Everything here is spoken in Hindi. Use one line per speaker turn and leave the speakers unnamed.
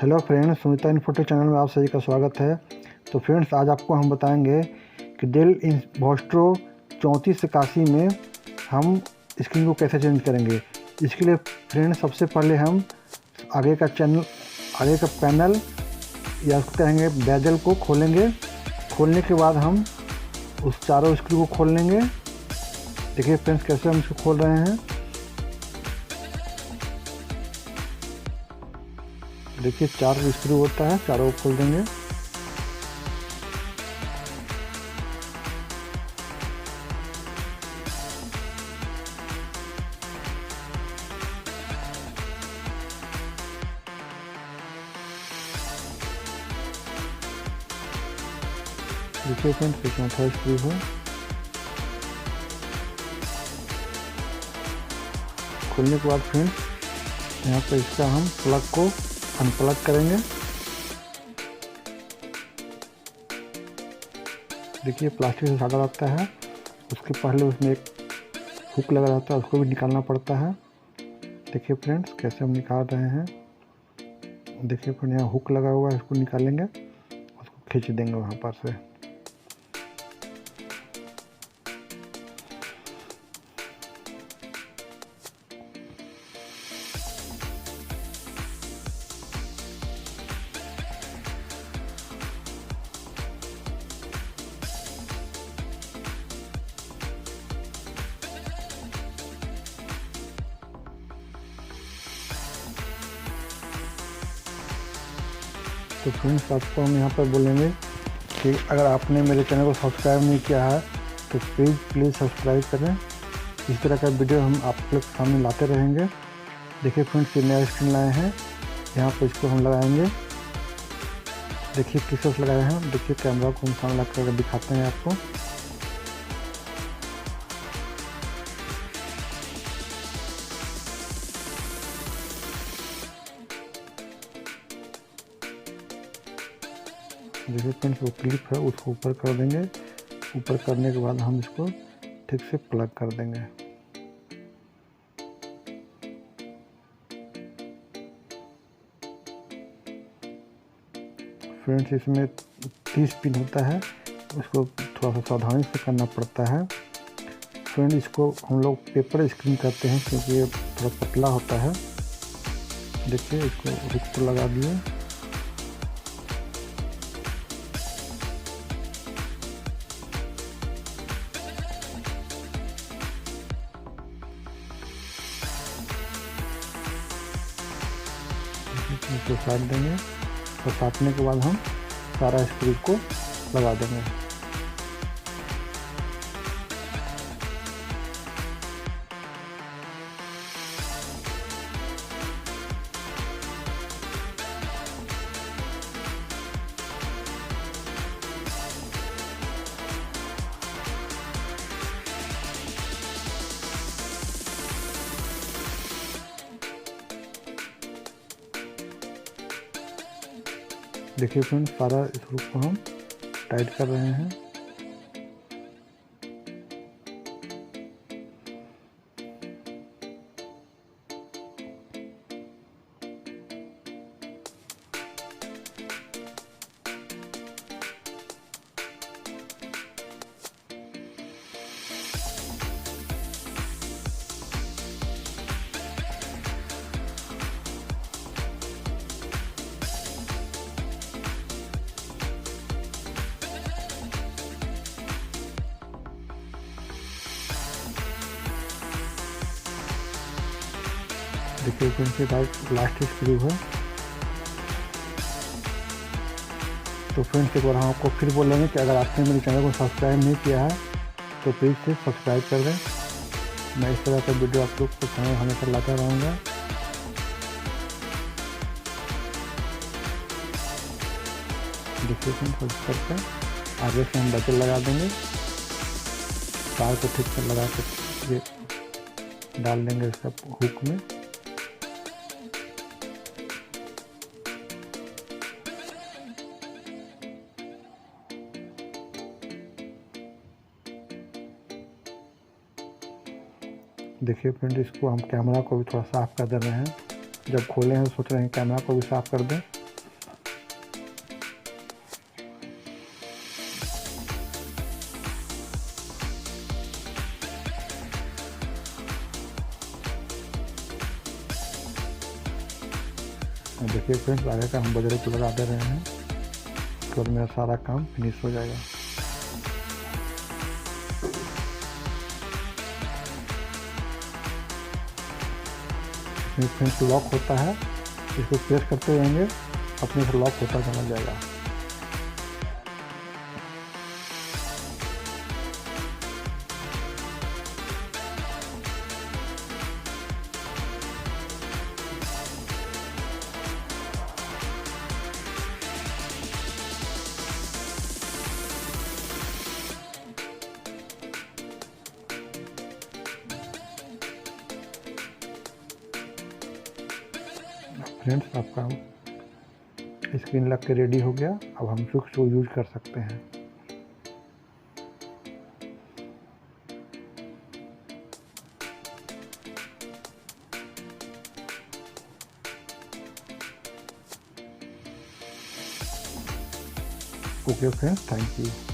Hello friends, Sunita infotech channel में आप सभी का स्वागत है। तो फ्रेंड्स, आज आपको हम बताएंगे कि डेल वोस्ट्रो 3481 में हम स्क्रीन को कैसे चेंज करेंगे। इसके लिए फ्रेंड्स, सबसे पहले हम आगे का पैनल या उसको कहेंगे बेजल को खोलेंगे। खोलने के बाद हम उस चारों स्क्रू को खोल लेंगे। देखिए फ्रेंड्स, कैसे हम इसको खोल रहे हैं। देखिए 4 स्क्रू होता है, चारों को खोल देंगे। देखिए फ्रेंड्स, इसमें 4 स्क्रू है। खोलने के बाद फ्रेंड्स, यहाँ पर इसका हम प्लग को अनप्लग करेंगे। देखिए प्लास्टिक से साटा रहता है, उसके पहले उसमें एक हुक लगा रहता है, उसको भी निकालना पड़ता है। देखिए फ्रेंड्स, कैसे हम निकाल रहे हैं। देखिए फ्रेंड, यहाँ हुक लगा हुआ है, इसको निकालेंगे, उसको खींच देंगे वहाँ पर से। तो फ्रेंड्स, आपको हम यहाँ पर बोलेंगे कि अगर आपने मेरे चैनल को सब्सक्राइब नहीं किया है तो प्लीज़ सब्सक्राइब करें। इस तरह का वीडियो हम आप लोग के सामने लाते रहेंगे। देखिए फ्रेंड्स, ये नया स्क्रीन लाए हैं, यहाँ पर इसको हम लगाएंगे। देखिए किस तरह से लगाए हैं। देखिए कैमरा को हम सामने लगा कर दिखाते हैं आपको। देखिए फ्रेंड्स, वो क्लिप है, उसको ऊपर कर देंगे। ऊपर करने के बाद हम इसको ठीक से प्लग कर देंगे। फ्रेंड्स, इसमें 30 पिन होता है, उसको थोड़ा सा सावधानी से करना पड़ता है। फ्रेंड, इसको हम लोग पेपर स्क्रीन करते हैं क्योंकि ये थोड़ा पतला होता है। देखिए, इसको हुक को लगा दिए। इसको साट देंगे और साटने के बाद हम सारा स्क्रू को लगा देंगे। देखिए फ्रेंड्स, सारा स्क्रू को हम टाइट कर रहे हैं। देखिए फ्रेंड्स, लास्ट स्क्रू है। तो फ्रेंड्स, एक बार हम आपको फिर बोलेंगे कि अगर आपने मेरे चैनल को सब्सक्राइब नहीं किया है तो प्लीज़ से सब्सक्राइब कर दें। मैं इस तरह का वीडियो आप लोग को चैनल हमेशा लाता रहूँगा। देखिए फ्रेंड्स, करके आगे से हम बटन लगा देंगे। तार को ठीक से लगा कर ये डाल देंगे इसका हुक में। देखिए फ्रेंड, इसको हम कैमरा को भी थोड़ा साफ़ कर दे रहे हैं। जब खोले हैं तो सोच रहे हैं कैमरा को भी साफ़ कर दें। और देखिए फ्रेंड्स, आगे का हम बजरे को लगा दे रहे हैं, तो मेरा सारा काम फिनिश हो जाएगा। इसमें फ्रेंड्स लॉक होता है, इसको प्रेस करते रहेंगे, अपने से लॉक होता चला जाएगा। फ्रेंड्स, आपका स्क्रीन लग के रेडी हो गया। अब हम इसको यूज कर सकते हैं। Okay friends, thank you.